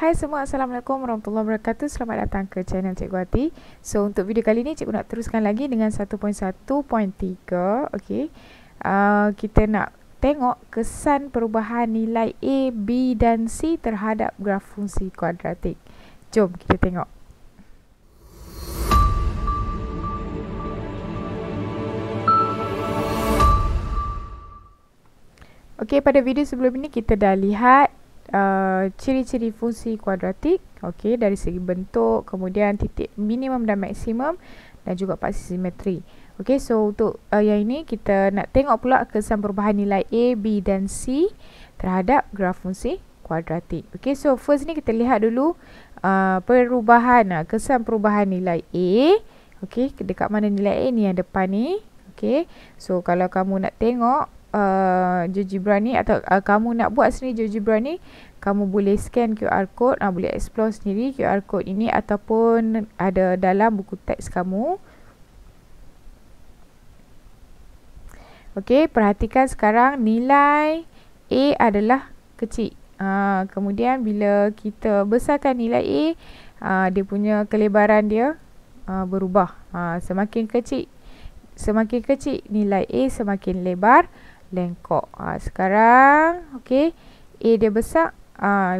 Hai semua, Assalamualaikum warahmatullahi wabarakatuh. Selamat datang ke channel Cikgu Hati. So, untuk video kali ni Cikgu nak teruskan lagi dengan 1.1.3. Okey. Kita nak tengok kesan perubahan nilai A, B dan C terhadap graf fungsi kuadratik. Jom kita tengok. Okey, pada video sebelum ini kita dah lihat ciri-ciri fungsi kuadratik, okey, dari segi bentuk, kemudian titik minimum dan maksimum dan juga paksi simetri. Okey, so untuk yang ini kita nak tengok pula kesan perubahan nilai A, B dan C terhadap graf fungsi kuadratik. Okey, so first ni kita lihat dulu kesan perubahan nilai A. Okey, dekat mana nilai A ni yang depan ni. Okey, so kalau kamu nak tengok GeoGebra ni atau kamu nak buat sendiri GeoGebra ni, kamu boleh scan QR code, boleh explore sendiri QR code ini ataupun ada dalam buku teks kamu. Okey, perhatikan sekarang nilai A adalah kecil. Kemudian bila kita besarkan nilai A, dia punya kelebaran dia berubah. Semakin kecil nilai A semakin lebar lengkok. Sekarang okey, A dia besar,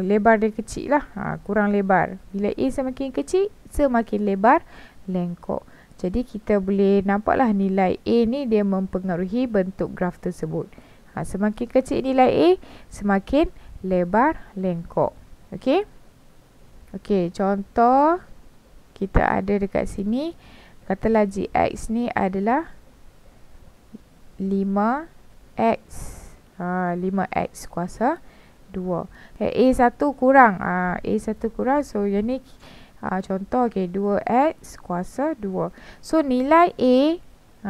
lebar dia kecil lah, kurang lebar. Bila A semakin kecil, semakin lebar lengkok. Jadi kita boleh nampaklah nilai A ni dia mempengaruhi bentuk graf tersebut. Semakin kecil nilai A, semakin lebar lengkok. Okey. Okey, contoh kita ada dekat sini, katalah GX ni adalah 5x 5x kuasa 2. A1 kurang. A1 kurang. So yang ni contoh, okey, 2x kuasa 2. So nilai A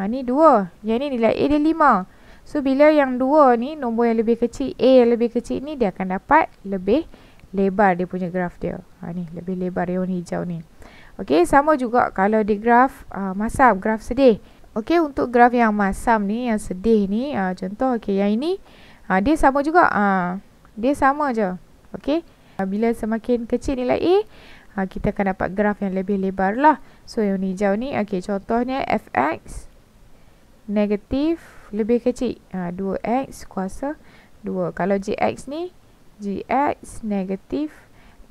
ni 2. Yang ni nilai A dia 5. So bila yang 2 ni, nombor yang lebih kecil, A yang lebih kecil ni, dia akan dapat lebih lebar dia punya graf dia. Ni lebih lebar yang warna hijau ni. Okey, sama juga kalau di graf masam, graf sedih. Okey, untuk graf yang masam ni, yang sedih ni, contoh, okey, yang ini dia sama juga. Dia sama je. Okey, bila semakin kecil nilai A, kita akan dapat graf yang lebih lebar lah. So yang hijau ni, okey, contohnya fx negatif lebih kecil, 2x kuasa 2. Kalau gx ni, gx negatif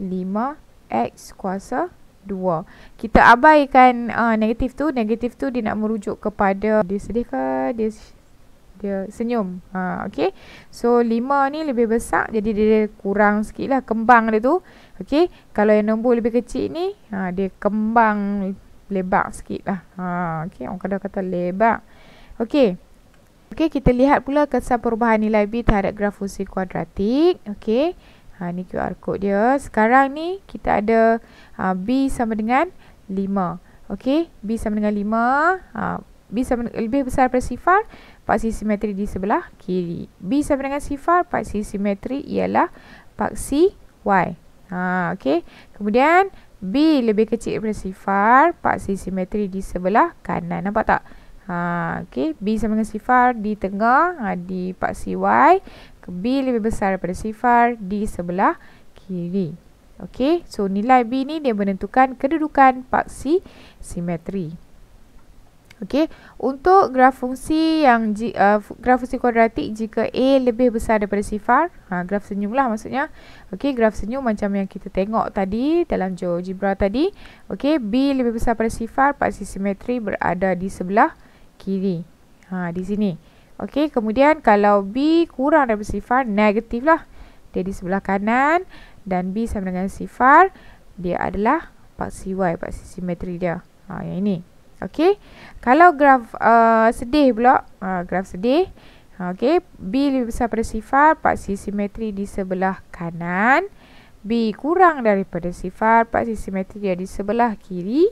5x kuasa 2. Kita abaikan negatif tu. Negatif tu dia nak merujuk kepada dia sedih ke dia senyum. Okey. So 5 ni lebih besar, jadi dia kurang sikit lah kembang dia tu. Okey. Kalau yang nombor lebih kecil ni, dia kembang lebar sikit lah. Okey, orang kadang kata lebar. Okey. Okey, kita lihat pula kesan perubahan nilai B terhadap graf fungsi kuadratik. Okey. Ni QR code dia. Sekarang ni kita ada B sama dengan 5. Okey, B sama dengan 5. B sama lebih besar daripada sifar, paksi simetri di sebelah kiri. B sama dengan sifar, paksi simetri ialah paksi Y. Okey. Kemudian B lebih kecil daripada sifar, paksi simetri di sebelah kanan. Nampak tak? Okey, B sama dengan sifar di tengah, di paksi Y. B lebih besar daripada sifar di sebelah kiri. Okey, so nilai B ni dia menentukan kedudukan paksi simetri. Okey, untuk graf fungsi yang graf fungsi kuadratik jika A lebih besar daripada sifar, graf senyum lah maksudnya. Okey, graf senyum macam yang kita tengok tadi dalam GeoGebra tadi. Okey, B lebih besar daripada sifar, paksi simetri berada di sebelah kiri. Di sini. Okey, kemudian kalau B kurang daripada sifar, negatif lah. Dia di sebelah kanan dan B sama dengan sifar, dia adalah paksi Y, paksi simetri dia. Yang ini. Okey. Kalau graf sedih pula, graf sedih. Okey, B lebih besar daripada sifar, paksi simetri di sebelah kanan. B kurang daripada sifar, paksi simetri dia di sebelah kiri.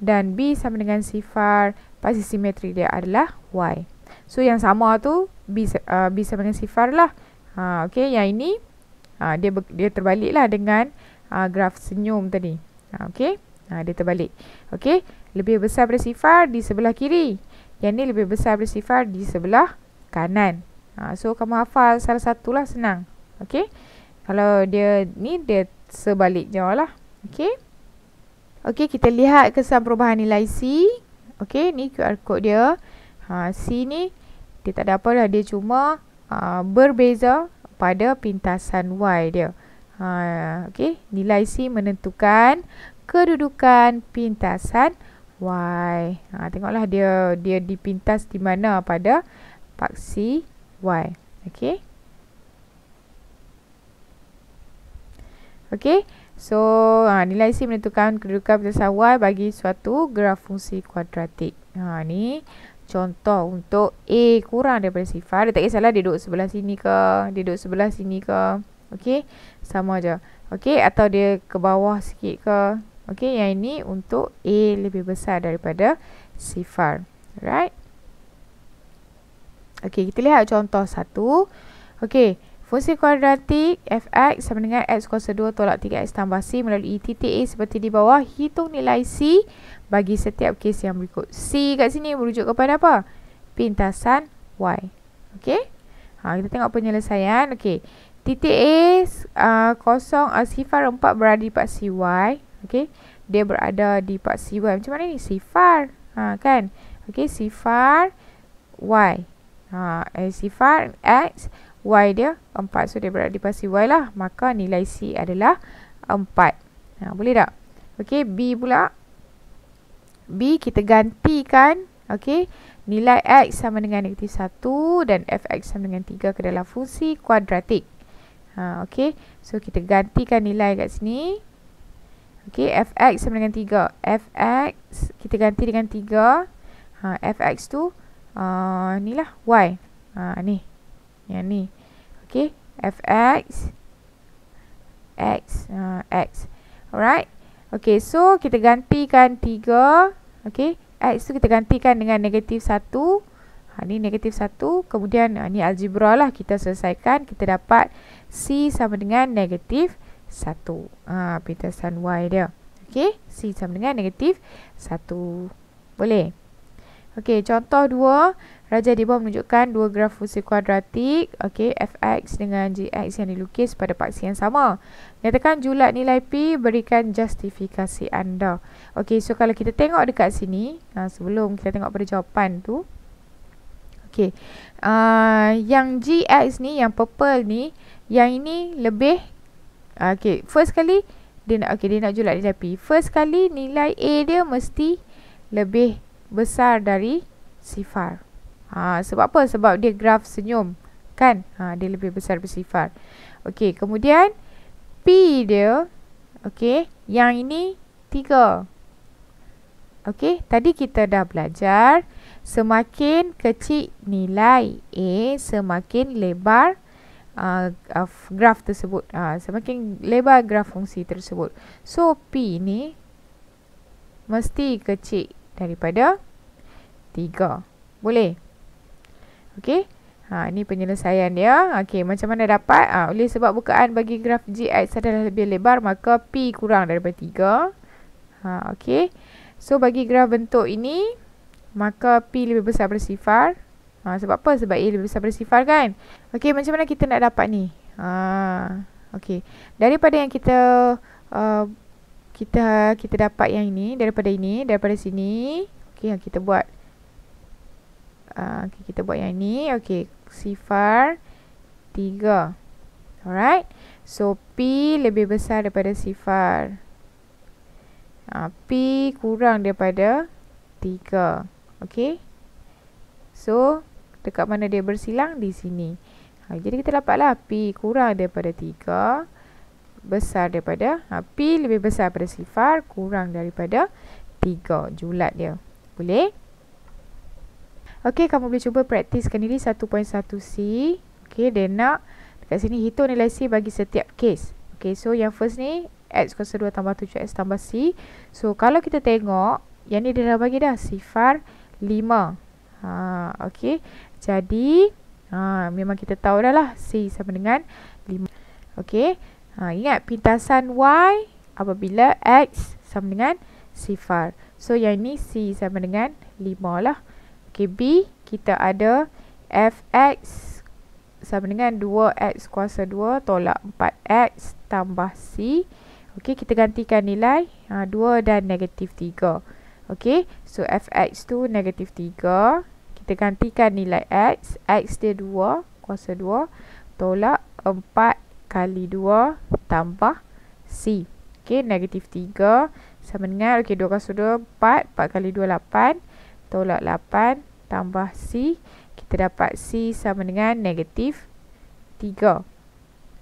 Dan B sama dengan sifar, paksi simetri dia adalah Y. So yang sama tu B sama dengan sifar lah. Okey, yang ini dia terbalik lah dengan graf senyum tadi. Okey, dia terbalik. Okey, lebih besar daripada sifar di sebelah kiri. Yang ni lebih besar daripada sifar di sebelah kanan. So kamu hafal salah satu lah, senang. Okey, kalau dia ni dia sebaliknya lah. Okey. Okey, kita lihat kesan perubahan nilai C. Okey, ni QR code dia. C ni dia tak ada apa dah, dia cuma berbeza pada pintasan Y dia. Okey, nilai C menentukan kedudukan pintasan Y. Tengoklah dia dipintas di mana pada paksi Y. Okey. Okey. So, nilai C menentukan kedudukan pintasan Y bagi suatu graf fungsi kuadratik. Ni contoh untuk A kurang daripada sifar. Dia tak kisahlah dia duduk sebelah sini ke, dia duduk sebelah sini ke. Okey, sama je. Okey, atau dia ke bawah sikit ke. Okey, yang ini untuk A lebih besar daripada sifar. Alright. Okey, kita lihat contoh 1. Okey, fungsi kuadratik f(x) sama dengan x kuasa 2 tolak 3x tambah c melalui titik A seperti di bawah. Hitung nilai c bagi setiap kes yang berikut. C kat sini merujuk kepada apa? Pintasan y. Okey. Kita tengok penyelesaian. Okey. Titik A sifar 4 berada di paksi y. Okey. Dia berada di paksi y. Macam mana ni? Sifar. Kan? Okey, sifar y. Sifar x, y dia 4. So, dia berada di paksi y lah. Maka nilai C adalah 4. Boleh tak? Okey, B pula. B kita gantikan. Okey, nilai x sama dengan negatif 1 dan fx sama dengan 3 ke dalam fungsi kuadratik. Okey, so kita gantikan nilai kat sini. Okey, fx sama dengan 3. Fx kita ganti dengan 3. Fx tu ni lah y. Ni. Yang ni. Okey, fx x. Alright. Okey, so kita gantikan 3. Okey, x tu kita gantikan dengan negatif 1. Ni negatif 1. Kemudian ni algebra lah. Kita selesaikan. Kita dapat C sama dengan negatif 1. Pintasan y dia. Okey, C sama dengan negatif 1. Boleh? Okey, contoh 2. Rajah di bawah menunjukkan dua graf fungsi kuadratik. Okey, fx dengan gx yang dilukis pada paksi yang sama. Nyatakan julat nilai P, berikan justifikasi anda. Okey, so kalau kita tengok dekat sini, sebelum kita tengok pada jawapan tu. Okey, yang gx ni, yang purple ni, yang ini lebih, okey, first kali, dia nak julat nilai P. First kali nilai A dia mesti lebih besar dari sifar. Sebab apa? Sebab dia graf senyum, kan? Dia lebih besar dari sifar. Okey, kemudian P dia, okey, yang ini 3. Okey, tadi kita dah belajar semakin kecil nilai A, semakin lebar graf tersebut. Semakin lebar graf fungsi tersebut. So, P ni mesti kecil daripada 3. Boleh? Okey. Ini penyelesaian dia. Okey, macam mana dapat? Oleh sebab bukaan bagi graf gx adalah lebih lebar, maka P kurang daripada 3. Okey. So, bagi graf bentuk ini, maka P lebih besar daripada sifar. Sebab apa? Sebab A lebih besar daripada sifar, kan? Okey, macam mana kita nak dapat ni? Okey. Daripada yang kita dapat yang ini, daripada sini. Okey, kita buat yang ini. Okey, sifar 3. Alright. So, P lebih besar daripada sifar. P kurang daripada 3. Okey. So, dekat mana dia bersilang? Di sini. Jadi, kita dapatlah P kurang daripada 3. Besar daripada, P lebih besar daripada sifar, kurang daripada 3. Julat dia. Boleh? Okey, kamu boleh cuba praktiskan ini 1.1c. Okey, dia nak dekat sini hitung nilai C bagi setiap kes. Okey, so yang first ni x kuasa 2 tambah 7x tambah C. So, kalau kita tengok, yang ni dia dah bagi dah sifar 5. Okey, jadi memang kita tahu dah lah C sama dengan 5. Okey, ingat pintasan Y apabila X sama dengan sifar. So, yang ni C sama dengan 5 lah. Okey, B kita ada Fx sama dengan 2x kuasa 2 tolak 4x tambah C. Okey, kita gantikan nilai 2 dan negatif 3. Okey, so fx tu negatif 3. Kita gantikan nilai x. X dia 2, kuasa 2. Tolak 4 kali 2 tambah C. Okey, negatif 3 sama dengan, okey, 2 kuasa 2, 4. 4 kali 2, 8. Tolak 8 tambah C. Kita dapat C sama dengan negatif 3.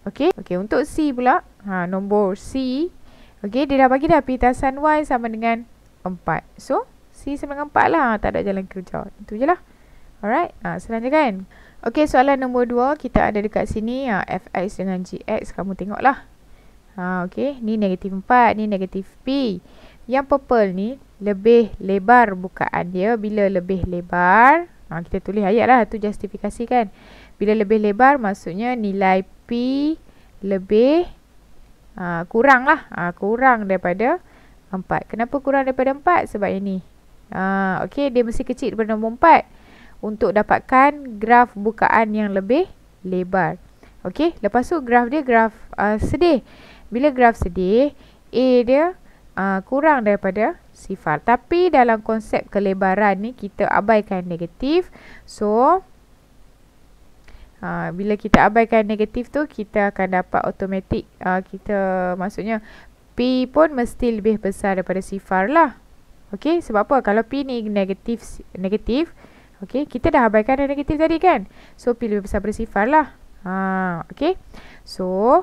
Okey, untuk C pula, nombor C, okey, dia dah bagi dah pintasan Y sama dengan 4. So, C sama dengan 4 lah, tak ada jalan kerja. Itu je lah. Alright, senang je kan? Okey, soalan nombor 2, kita ada dekat sini, fx dengan gx, kamu tengok lah. Okey, ni negatif 4, ni negatif P. Yang purple ni, lebih lebar bukaan dia. Bila lebih lebar, kita tulis ayat lah, tu justifikasi kan. Bila lebih lebar, maksudnya nilai P lebih kurang lah. Kurang daripada 4. Kenapa kurang daripada 4? Sebab yang ni. Okey, dia mesti kecil daripada nombor 4. Untuk dapatkan graf bukaan yang lebih lebar. Okey, lepas tu graf dia graf sedih. Bila graf sedih, A dia kurang daripada sifar. Tapi dalam konsep kelebaran ni, kita abaikan negatif. So, bila kita abaikan negatif tu, kita akan dapat automatik. Maksudnya, P pun mesti lebih besar daripada sifar lah. Okey, sebab apa? Kalau P ni negatif, okey, kita dah abaikan negatif tadi kan? So, P lebih besar daripada sifar lah. Okey, so,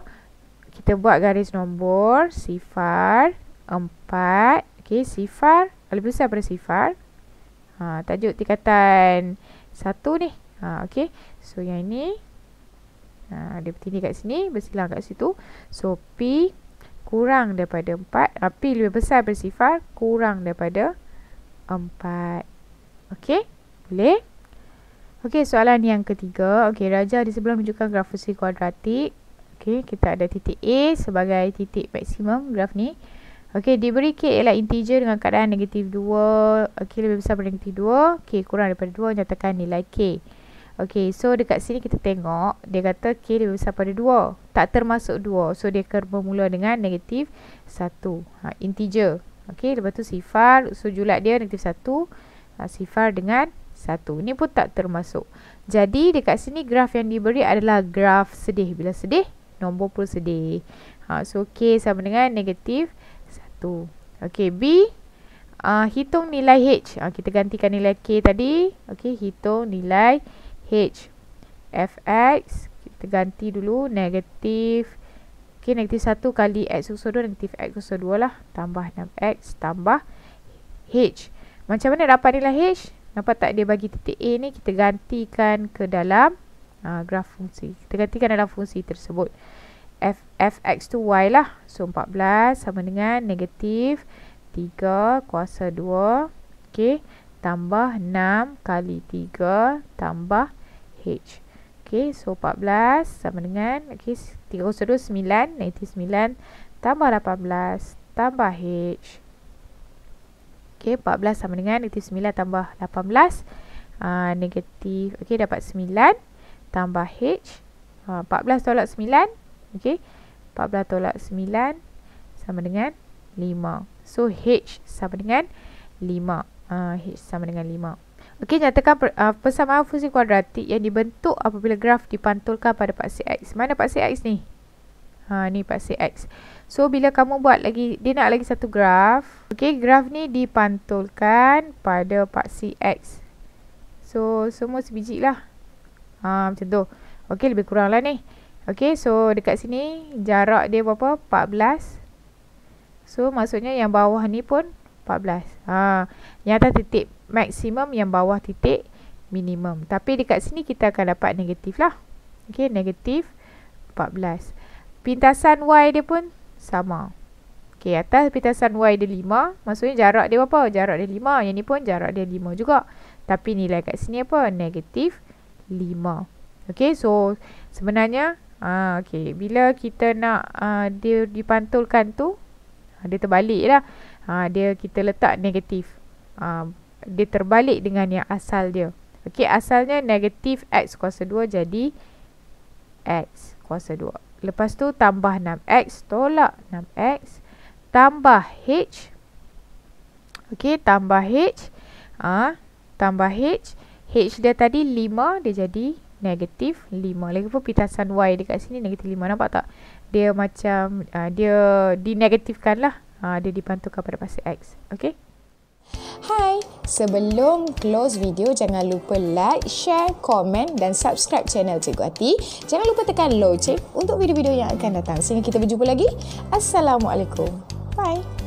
kita buat garis nombor sifar 4. Okey, sifar lebih besar daripada sifar. Tajuk tingkatan 1 ni. Okey, so yang ini dia bertindih kat sini, bersilang kat situ. So, P kurang daripada 4. P lebih besar daripada sifar, kurang daripada 4. Okey, boleh? Okey, soalan yang ketiga. Okey, Raja di sebelah menunjukkan graf fungsi kuadratik. Okey, kita ada titik A sebagai titik maksimum graf ni. Okey, diberi K ialah integer dengan keadaan negatif 2. Okey, lebih besar daripada negatif 2. K kurang daripada 2, nyatakan nilai K. Okey, so dekat sini kita tengok, dia kata K lebih besar pada 2. Tak termasuk 2. So, dia akan bermula dengan negatif 1. Integer. Okey, lepas tu sifar. So, julat dia negatif 1. Sifar dengan 1. Ini pun tak termasuk. Jadi, dekat sini graf yang diberi adalah graf sedih. Bila sedih, nombor pun sedih. So, K sama dengan negatif 1. Okey, B. Hitung nilai H. Kita gantikan nilai K tadi. Okey, hitung nilai H. Fx, kita ganti dulu negatif. Okey, negatif 1 kali X kuasa 2, negatif X kuasa 2 lah. Tambah 6X, tambah H. Macam mana dapat nilai H? Nampak tak dia bagi titik A ni, kita gantikan ke dalam graf fungsi. Kita gantikan dalam fungsi tersebut. Fx tu Y lah. So, 14 sama dengan negatif 3 kuasa 2. Okey, tambah 6 kali 3 tambah H. Okey, so 14 sama dengan, okey, 3 kuasa 2, 9, negatif 9 tambah 18 tambah H. Okey, 14 sama dengan negatif 9 tambah 18. Negatif, okey, dapat 9 tambah H. 14 tolak 9. Okey, 14 tolak 9 sama dengan 5. So, H sama dengan 5. H sama dengan 5. Okey, nyatakan persamaan fungsi kuadratik yang dibentuk apabila graf dipantulkan pada paksi X. Mana paksi X ni? Ni paksi X. So, bila kamu buat lagi, dia nak lagi satu graf. Okey, graf ni dipantulkan pada paksi X. So, semua sebiji lah. Macam tu. Okey, lebih kurang lah ni. Okey, so dekat sini jarak dia berapa? 14. So, maksudnya yang bawah ni pun 14. Yang atas titik maksimum, yang bawah titik minimum. Tapi dekat sini kita akan dapat negatif lah. Okey, negatif 14. Pintasan Y dia pun sama. Okey, atas pintasan Y dia 5. Maksudnya jarak dia berapa? Jarak dia 5. Yang ni pun jarak dia 5 juga. Tapi nilai kat sini apa? Negatif 5. Okey, so sebenarnya okey, bila kita nak dia dipantulkan tu, dia terbalik lah. Kita letak negatif. Dia terbalik dengan yang asal dia. Okey, asalnya negatif X kuasa 2 jadi X kuasa 2. Lepas tu tambah 6x, tolak 6x, tambah h. Okey, tambah h. Tambah h. H dia tadi 5, dia jadi negatif 5. Lagipun pitasan y dekat sini negatif 5. Nampak tak? Dia macam, dia dinegatifkan lah. Dia dipantulkan pada pasal x. Okey. Hai, sebelum close video jangan lupa like, share, komen dan subscribe channel Cikgu Ati. Jangan lupa tekan loceng untuk video-video yang akan datang. Sehingga kita berjumpa lagi. Assalamualaikum. Bye.